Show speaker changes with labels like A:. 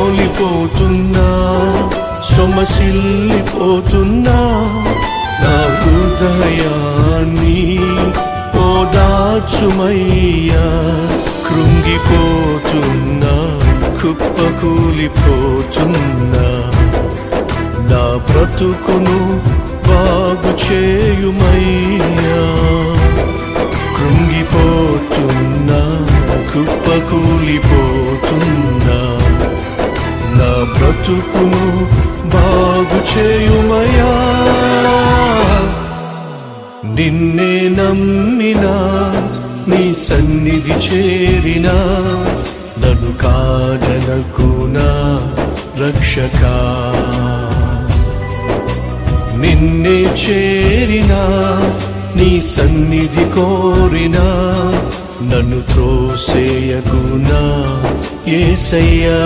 A: పోతున్నా సొమసిల్లిపోతున్నా నా హృదయాన్ని ఓదార్చుమయ్యా కృంగిపోతున్నా కుప్పకూలిపోతున్నా నా బ్రతుకును బాగు చేయుమయ్యా కృంగిపోతున్నా కుప్పకూలిపోతున్నా నా బ్రతుకును బాగు చేయుమయ్యా నిన్నే నమ్మినా నీ సన్నిధి చేరినా నన్ను కాజనకునా రక్షకా నిన్నే చేరినా నీ సన్నిధి కోరినా నన్ను త్రోసేయకునా యేసయ్యా